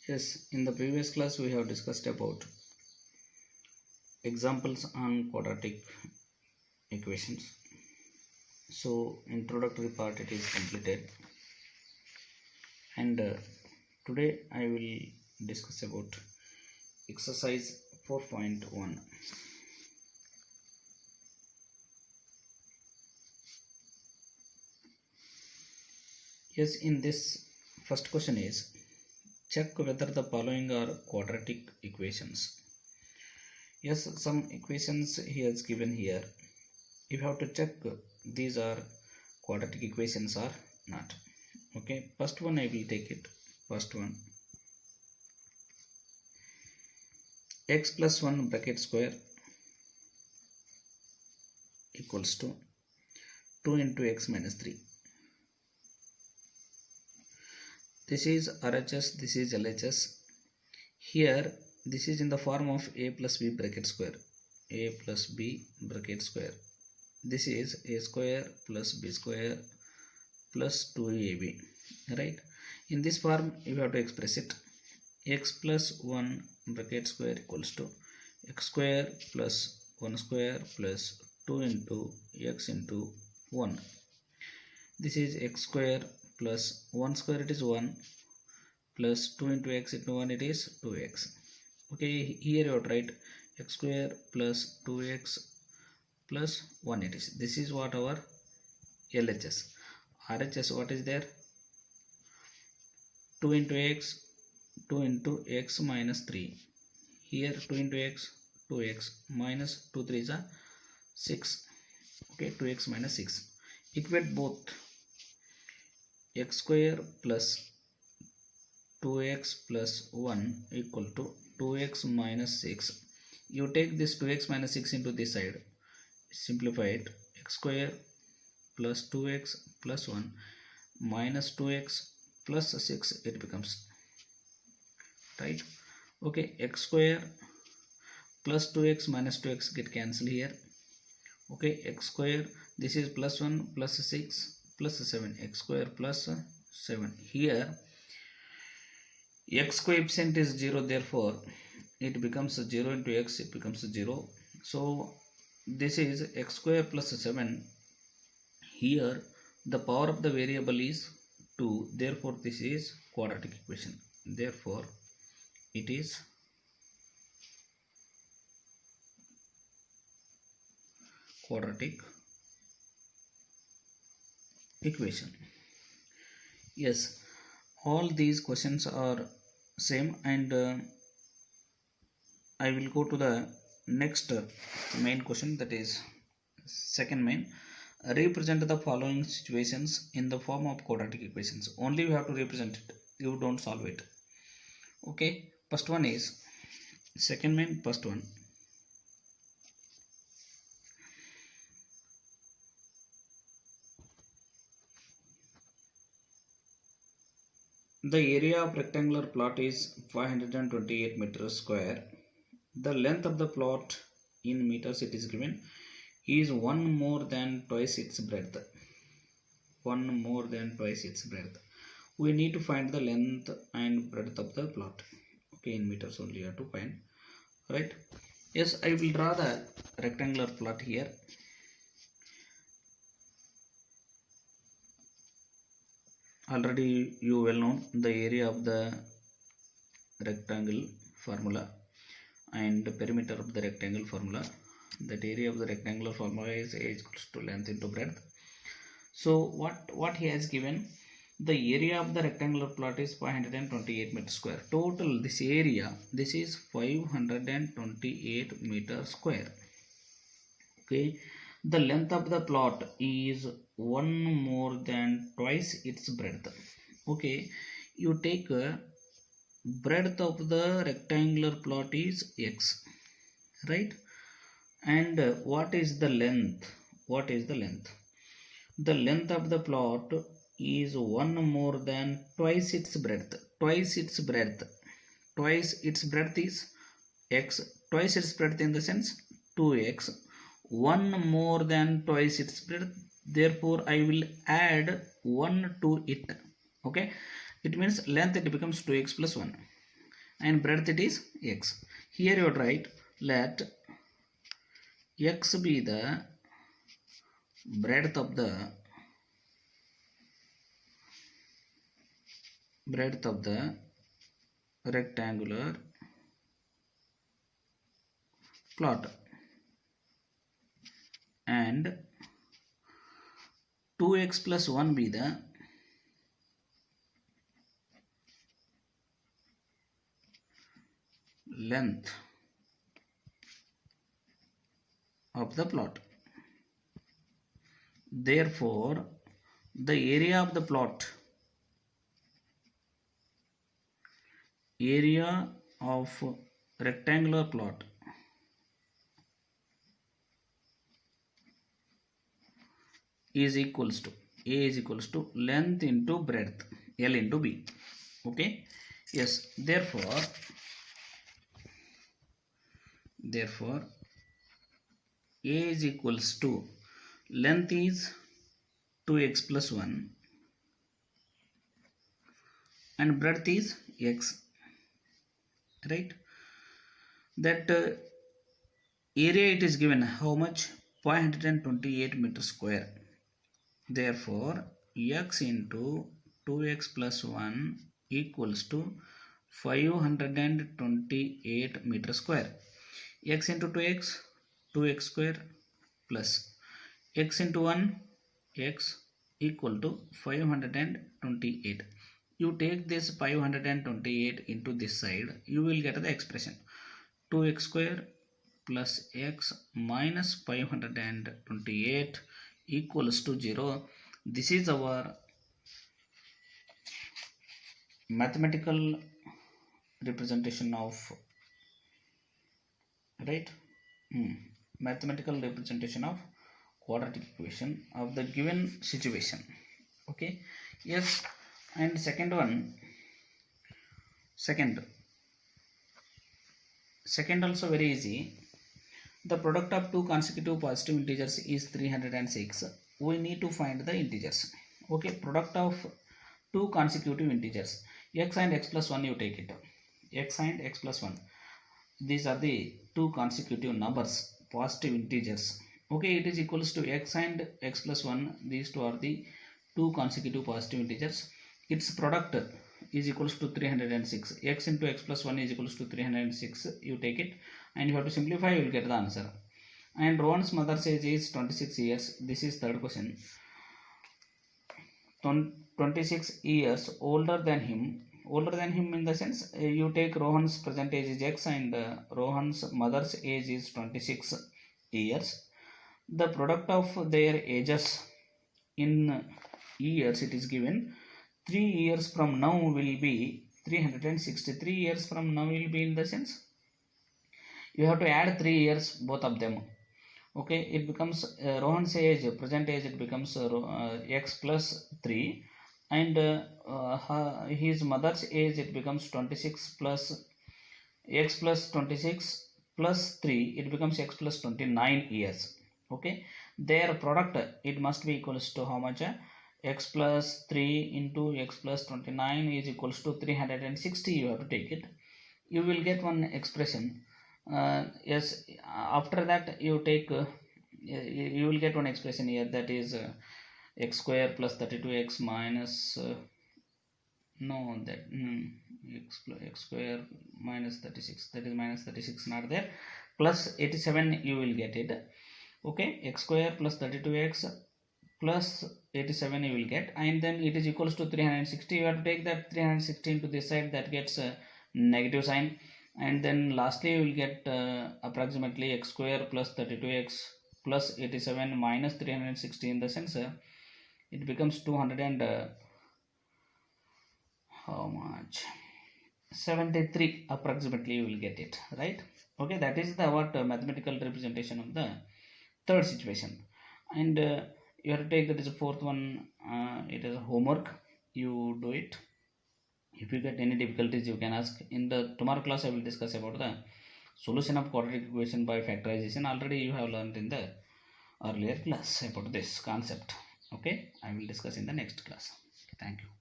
Yes, in the previous class we have discussed about examples on quadratic equations. So introductory part it is completed, and today I will discuss about exercise 4.1. Yes, in this first question is check whether the following are quadratic equations. Yes, some equations he has given here. You have to check these are quadratic equations or not. Okay, first one I will take it. First one, x plus 1 bracket square equals to 2 into x minus 3. This is RHS, this is LHS. Here this is in the form of a plus b bracket square. A plus b bracket square. This is a square plus b square plus 2ab. Right? In this form you have to express it. X plus 1 bracket square equals to x square plus 1 square plus 2 into x into 1. This is x square plus 1 square, it is 1, plus 2 into x into 1, it is 2x. Okay, here you have to write x square plus 2x plus 1 it is. This is what our LHS. RHS, what is there? 2 into x, 2 into x minus 3. Here 2 into x, 2x minus 2 3 is a 6. Okay, 2x minus 6. Equate both. X square plus 2x plus 1 equal to 2x minus 6. You take this 2x minus 6 into this side. Simplify it. X square plus 2x plus 1 minus 2x plus 6 it becomes. Right? Okay, x square plus 2x minus 2x get cancelled here. Okay, x square, this is plus 1 plus 6 plus 7, x square plus 7. Here x coefficient is 0, therefore it becomes 0 into x, it becomes 0. So this is x square plus 7. Here the power of the variable is 2, therefore this is quadratic equation. Therefore it is quadratic equation. Yes, all these questions are same, and I will go to the next main question, that is second main. Represent the following situations in the form of quadratic equations. Only you have to represent it, you don't solve it. Okay, first one is second main, first one. The area of rectangular plot is 528 meters square. The length of the plot in meters it is given is 1 more than twice its breadth. 1 more than twice its breadth. We need to find the length and breadth of the plot. Okay, in meters only you have to find. Right? Yes, I will draw the rectangular plot here. Already you well known the area of the rectangle formula and the perimeter of the rectangle formula. That area of the rectangular formula is A equals to length into breadth. So what he has given, the area of the rectangular plot is 528 meters square. Total this area, this is 528 meters square. Okay, the length of the plot is 1 more than twice its breadth. Okay, you take breadth of the rectangular plot is x, right? And what is the length? What is the length? The length of the plot is 1 more than twice its breadth. Twice its breadth. Twice its breadth is x. Twice its breadth in the sense 2x. 1 more than twice its breadth. Therefore I will add 1 to it. Okay, it means length it becomes 2x plus 1. and breadth it is x. Here you would write, let x be the breadth of the rectangular plot, and 2x plus 1 be the length of the plot. Therefore, the area of the plot, area of rectangular plot is equals to, A is equals to length into breadth, L into B. Okay. Yes. Therefore A is equals to, length is 2x plus 1 and breadth is x, right? That area it is given how much? 528 meter square. Therefore x into 2x plus 1 equals to 528 meter square. X into 2x, 2x square, plus x into 1, x, equal to 528. You take this 528 into this side, you will get the expression 2x square plus x minus 528 equals to 0. This is our mathematical representation of, right? Mathematical representation of quadratic equation of the given situation. Okay. Yes. And second also very easy. The product of two consecutive positive integers is 306. We need to find the integers. Okay. Product of two consecutive integers, x and x plus 1, you take it, x and x plus 1. These are the two consecutive numbers, positive integers. Okay, it is equals to x and x plus 1. These two are the two consecutive positive integers. Its product is equals to 306. X into x plus 1 is equals to 306. You take it and you have to simplify, you will get the answer. And Rohan's mother's age is 26 years. This is third question. 26 years older than him in the sense, you take Rohan's present age is x and Rohan's mother's age is 26 years. The product of their ages in years, it is given 3 years from now will be 363 years from now will be, in the sense you have to add 3 years both of them. Okay, it becomes Rohan's age, present age, it becomes x plus 3, and his mother's age, it becomes 26 plus x plus 26 plus 3, it becomes x plus 29 years. Okay, their product, it must be equals to how much? X plus 3 into x plus 29 is equals to 360. You have to take it. You will get one expression. Yes, after that you take you will get one expression here, that is x square plus 32x minus x square minus 36, that is minus 36 not there, plus 87 you will get it. Okay, x square plus 32x plus 87 you will get, and then it is equals to 360. You have to take that 360 into this side, that gets a negative sign, and then lastly you will get approximately x square plus 32x plus 87 minus 360, in the sense it becomes 200 and how much, 73 approximately you will get it, right? Okay, that is the what mathematical representation of the third situation. And you have to take that is the fourth one. It is a homework, you do it. If you get any difficulties, you can ask. In the tomorrow class I will discuss about the solution of quadratic equation by factorization. Already you have learned in the earlier class about this concept. Okay, I will discuss in the next class. Thank you.